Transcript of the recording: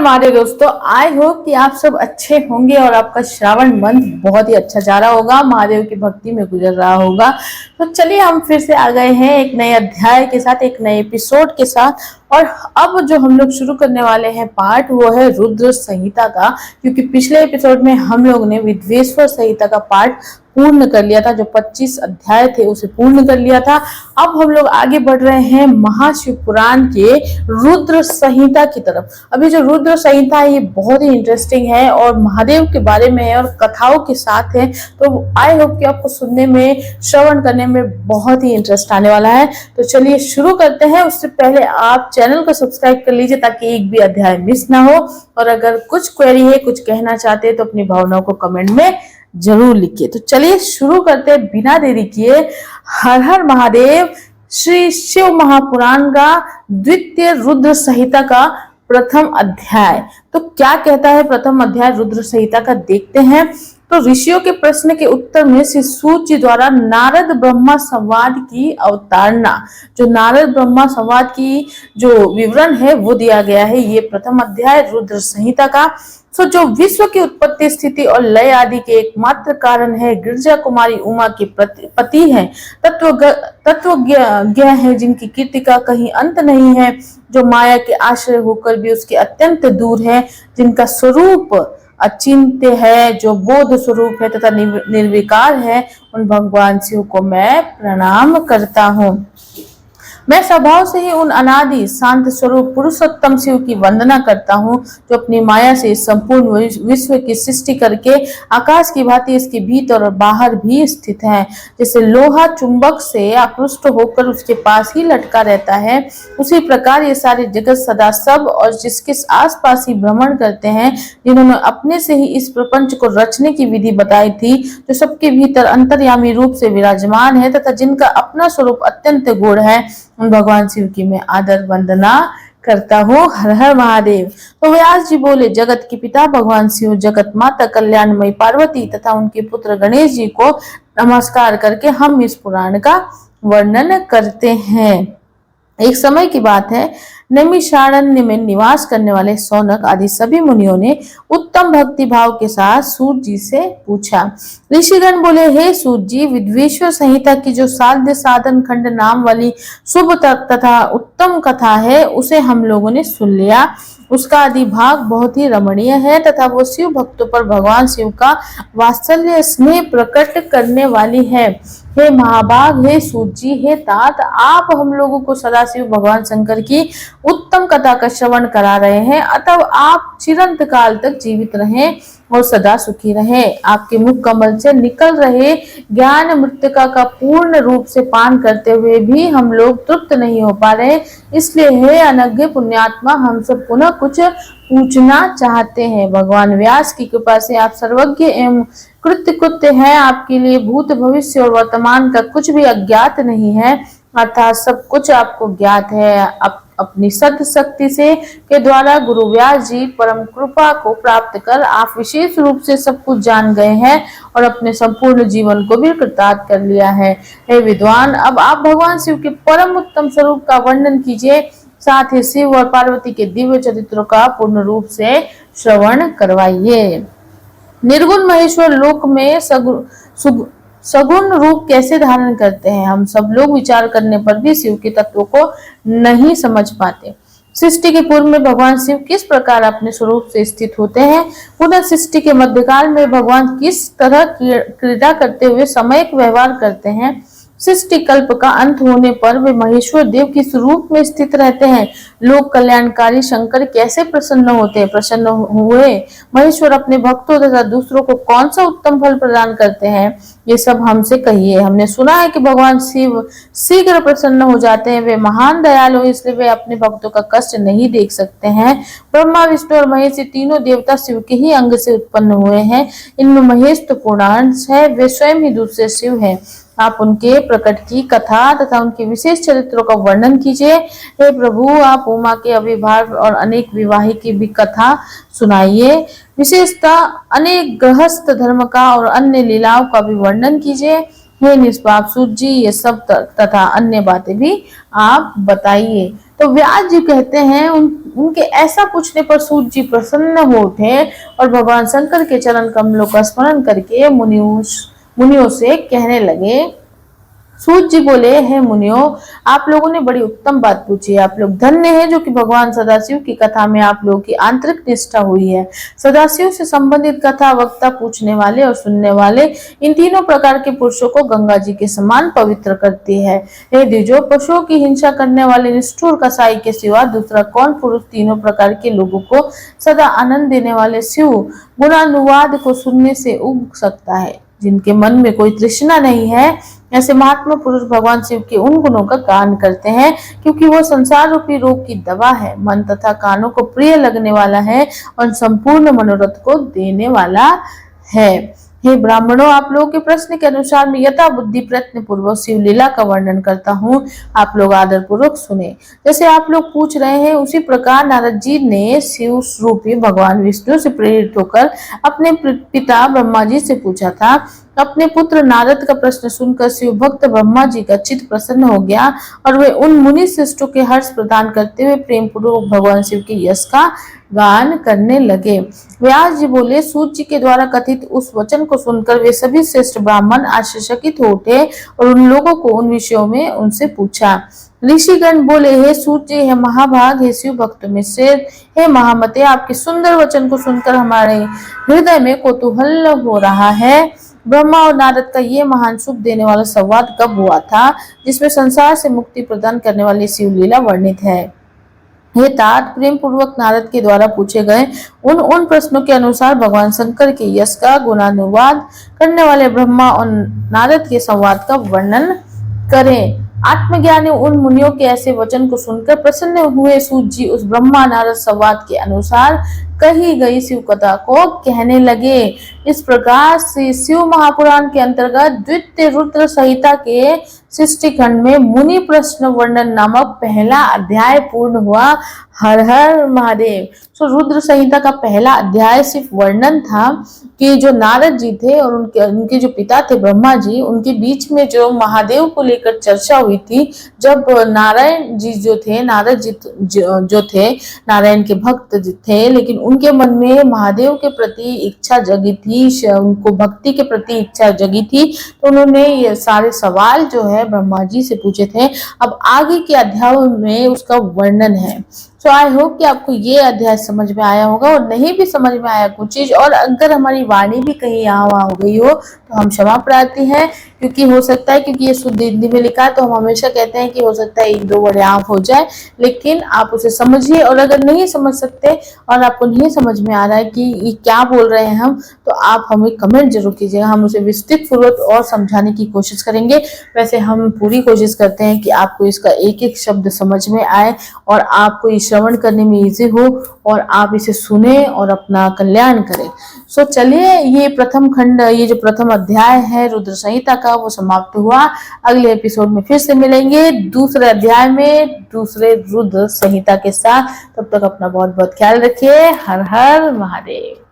हमारे दोस्तों, I hope कि आप सब अच्छे होंगे और आपका श्रावण मंथ बहुत ही अच्छा जा रहा होगा, महादेव की भक्ति में गुजर रहा होगा। तो चलिए हम फिर से आ गए हैं एक नए अध्याय के साथ, एक नए एपिसोड के साथ। और अब जो हम लोग शुरू करने वाले हैं पार्ट, वो है रुद्र संहिता का। क्योंकि पिछले एपिसोड में हम लोग ने विद्वेश्वर संहिता का पार्ट पूर्ण कर लिया था, जो 25 अध्याय थे उसे पूर्ण कर लिया था। अब हम लोग आगे बढ़ रहे हैं महाशिव पुराण के रुद्र संहिता की तरफ। अभी जो रुद्र संहिता है ये बहुत ही इंटरेस्टिंग है और महादेव के बारे में है और कथाओं के साथ है। तो आई होप कि आपको सुनने में, श्रवण करने में बहुत ही इंटरेस्ट आने वाला है। तो चलिए शुरू करते हैं। उससे पहले आप चैनल को सब्सक्राइब कर लीजिए ताकि एक भी अध्याय मिस ना हो। और अगर कुछ क्वेरी है, कुछ कहना चाहते हैं तो अपनी भावनाओं को कमेंट में जरूर लिखिए। तो चलिए शुरू करते हैं बिना देरी किए। हर हर महादेव। श्री शिव महापुराण का द्वितीय रुद्र संहिता का प्रथम अध्याय। तो क्या कहता है प्रथम अध्याय रुद्र संहिता का, देखते हैं। तो ऋषियों के प्रश्न के उत्तर में श्री सूत जी द्वारा नारद ब्रह्मा संवाद की अवतारणा, जो नारद ब्रह्मा संवाद की जो विवरण है वो दिया गया है, ये प्रथम अध्याय रुद्र संहिता का। सो जो विश्व की उत्पत्ति, स्थिति और लय आदि के एकमात्र कारण है, गिरजा कुमारी उमा के पति हैं, तत्वज्ञ है, जिनकी कीर्ति का कहीं अंत नहीं है, जो माया के आश्रय होकर भी उसके अत्यंत दूर है, जिनका स्वरूप अचिंत्य है, जो बोध स्वरूप है तथा निर्विकार है, उन भगवान शिव को मैं प्रणाम करता हूँ। मैं स्वभाव से ही उन अनादि शांत स्वरूप पुरुषोत्तम शिव की वंदना करता हूँ, जो अपनी माया से संपूर्ण विश्व की सृष्टि करके आकाश की भांति इसके भीतर और बाहर भी स्थित है। जैसे लोहा चुंबक से आकृष्ट होकर उसके पास ही लटका रहता है, उसी प्रकार ये सारे जगत सदा सब और जिसके आसपास ही भ्रमण करते हैं, जिन्होंने अपने से ही इस प्रपंच को रचने की विधि बताई थी, जो सबके भीतर अंतर्यामी रूप से विराजमान है तथा जिनका अपना स्वरूप अत्यंत गूढ़ है, उन भगवान शिव की मैं आदर वंदना करता हूँ। हर हर महादेव। तो व्यास जी बोले, जगत के पिता भगवान शिव, जगत माता कल्याणमयी पार्वती तथा उनके पुत्र गणेश जी को नमस्कार करके हम इस पुराण का वर्णन करते हैं। एक समय की बात है, नैमिषारण्य में निवास करने वाले सौनक आदि सभी मुनियों ने उत्तम भक्ति भाव के साथ सूत जी से पूछा। ऋषिगण बोले, हे सूत जी, विद्वेश्वर संहिता की जो साध्य साधन खंड नाम वाली शुभ तथा उत्तम कथा है, उसे हम लोगों ने सुन लिया। उसका आदि भाग बहुत ही रमणीय है तथा वो शिव भक्तों पर भगवान शिव का वात्सल्य स्नेह प्रकट करने वाली है। हे महाभाग, हे सूत जी, हे तात, आप हम लोगों को सदाशिव भगवान शंकर की उत्तम कथा का श्रवण करा रहे हैं, अतः आप चिरंत काल तक जीवित रहें और सदा सुखी रहें। आपके मुख कमल से निकल रहे ज्ञान मृतिका का पूर्ण रूप से पान करते हुए भी हम लोग तृप्त नहीं हो पा रहे, इसलिए हे अनज्ञ पुण्यात्मा, हम सब पुनः कुछ पूछना चाहते हैं। भगवान व्यास की कृपा से आप सर्वज्ञ एवं कृत्य हैं, आपके लिए भूत भविष्य और वर्तमान का कुछ भी अज्ञात नहीं है, अर्थात सब कुछ आपको ज्ञात है। अपनी सत्य शक्ति से के द्वारा गुरु व्यास जी परम कृपा को प्राप्त कर आप विशेष रूप से सब कुछ जान गए हैं और अपने संपूर्ण जीवन को भी कृतार्थ कर लिया है। हे विद्वान, अब आप भगवान शिव के परम उत्तम स्वरूप का वर्णन कीजिए, साथ ही शिव और पार्वती के दिव्य चरित्रों का पूर्ण रूप से श्रवण करवाइए। निर्गुण महेश्वर लोक में सगुण रूप कैसे धारण करते हैं, हम सब लोग विचार करने पर भी शिव के तत्व को नहीं समझ पाते। सृष्टि के पूर्व में भगवान शिव किस प्रकार अपने स्वरूप से स्थित होते हैं, पुनः सृष्टि के मध्यकाल में भगवान किस तरह क्रीड़ा करते हुए समयक व्यवहार करते हैं, सृष्टि कल्प का अंत होने पर वे महेश्वर देव के स्वरूप में स्थित रहते हैं, लोक कल्याणकारी शंकर कैसे प्रसन्न हुए, महेश्वर अपने भक्तों तथा दूसरों को कौन सा उत्तम फल प्रदान करते हैं, ये सब हमसे कहिए। हमने सुना है कि भगवान शिव शीघ्र प्रसन्न हो जाते हैं, वे महान दयालु, इसलिए वे अपने भक्तों का कष्ट नहीं देख सकते हैं। ब्रह्मा, विष्णु और महेश तीनों देवता शिव के ही अंग से उत्पन्न हुए हैं, इनमें महेश तो पूर्णांश है, वे स्वयं ही दूसरे शिव हैं। आप उनके प्रकट की कथा तथा उनके विशेष चरित्रों का वर्णन कीजिए। हे प्रभु, आप उमा के अविभाव और अनेक विवाही की भी कथा सुनाइए, विशेषतः अनेक गृहस्थ धर्म का और अन्य लीलाओं का भी वर्णन कीजिए। हे निष्पाप सूत जी, ये सब तथा अन्य बातें भी आप बताइए। तो व्यास जी कहते हैं उनके ऐसा पूछने पर सूत जी प्रसन्न हो उठे और भगवान शंकर के चरण कमलों का स्मरण करके मुनियों से कहने लगे। सूत जी बोले, हे मुनियों, आप लोगों ने बड़ी उत्तम बात पूछी है। आप लोग धन्य हैं जो कि भगवान सदाशिव की कथा में आप लोगों की आंतरिक निष्ठा हुई है। सदाशिव से संबंधित कथा वक्ता, पूछने वाले और सुनने वाले, इन तीनों प्रकार के पुरुषों को गंगा जी के समान पवित्र करती है। हे द्विजो, पशुओं की हिंसा करने वाले निष्ठुर कसाई के सिवा दूसरा कौन पुरुष तीनों प्रकार के लोगों को सदा आनंद देने वाले शिव गुणानुवाद को सुनने से उब सकता है। जिनके मन में कोई तृष्णा नहीं है, ऐसे महात्मा पुरुष भगवान शिव के उन गुणों का गान करते हैं, क्योंकि वो संसार रूपी रोग की दवा है, मन तथा कानों को प्रिय लगने वाला है और संपूर्ण मनोरथ को देने वाला है। हे ब्राह्मणों, आप लोगों के प्रश्न के अनुसार मैं यथा बुद्धि प्रयत्न पूर्वक शिव लीला का वर्णन करता हूँ। आप लोग आदर पूर्वक सुने। जैसे आप लोग पूछ रहे हैं, उसी प्रकार नारद जी ने शिव रूपी भगवान विष्णु से प्रेरित होकर अपने पिता ब्रह्मा जी से पूछा था। अपने पुत्र नारद का प्रश्न सुनकर शिव भक्त ब्रह्मा जी का चित्त प्रसन्न हो गया और वे उन मुनि श्रेष्ठों के हर्ष प्रदान करते हुए प्रेम पूर्वक भगवान शिव के यश का गान करने लगे। व्यास जी बोले, सूत जी के द्वारा कथित उस वचन को सुनकर वे सभी श्रेष्ठ ब्राह्मण आश्चर्यचकित हो उठे और उन लोगों को उन विषयों में उनसे पूछा। ऋषिगण बोले, हे सूत जी, हे महाभाग, हे शिव भक्त में से, हे महामते, आपके सुंदर वचन को सुनकर हमारे हृदय में कौतूहल हो रहा है। ब्रह्मा और नारद का ये महान सुख देने वाला संवाद कब हुआ था, जिसमें संसार से मुक्ति प्रदान करने वाली शिव लीला वर्णित है। हे तात, प्रेम पूर्वक नारद के द्वारा पूछे गए उन प्रश्नों के अनुसार भगवान शंकर के यश का गुणानुवाद करने वाले ब्रह्मा और नारद के संवाद का वर्णन करें। आत्मज्ञानी उन मुनियों के ऐसे वचन को सुनकर प्रसन्न हुए सूत जी उस ब्रह्मा नारद संवाद के अनुसार कही गई शिव कथा को कहने लगे। इस प्रकार से शिव महापुराण के अंतर्गत द्वितीय रुद्र संहिता के सृष्टि खंड में मुनि प्रश्न वर्णन नामक पहला अध्याय पूर्ण हुआ। हर हर महादेव। तो रुद्र संहिता का पहला अध्याय सिर्फ वर्णन था कि जो नारद जी थे और उनके जो पिता थे ब्रह्मा जी, उनके बीच में जो महादेव को लेकर चर्चा हुई थी। जब नारायण जी जो थे, नारद जी जो थे नारायण के भक्त थे, लेकिन उनके मन में महादेव के प्रति इच्छा जगी थी, उनको भक्ति के प्रति इच्छा जगी थी, तो उन्होंने ये सारे सवाल जो है ब्रह्मा जी से पूछे थे। अब आगे के अध्याय में उसका वर्णन है। सो आई होप कि आपको ये अध्याय समझ में आया होगा, और नहीं भी समझ में आया कुछ चीज, और अगर हमारी वाणी भी कहीं यहाँ वहाँ हो गई हो तो हम क्षमा प्रार्थी हैं, क्योंकि हो सकता है, क्योंकि ये शुद्ध हिंदी में लिखा है तो हम हमेशा कहते हैं कि हो सकता है एक दो वर्ड यहाँ हो जाए, लेकिन आप उसे समझिए। और अगर नहीं समझ सकते और आपको नहीं समझ में आ रहा है कि ये क्या बोल रहे हैं हम, तो आप हमें कमेंट जरूर कीजिएगा, हम उसे विस्तृत पूर्वक और समझाने की कोशिश करेंगे। वैसे हम पूरी कोशिश करते हैं कि आपको इसका एक एक शब्द समझ में आए और आपको श्रवण करने में इजी हो और आप इसे सुने और अपना कल्याण करें। सो चलिए, ये प्रथम खंड, ये जो प्रथम अध्याय है रुद्र संहिता का, वो समाप्त हुआ। अगले एपिसोड में फिर से मिलेंगे दूसरे अध्याय में दूसरे रुद्र संहिता के साथ। तब तक अपना बहुत बहुत ख्याल रखिए। हर हर महादेव।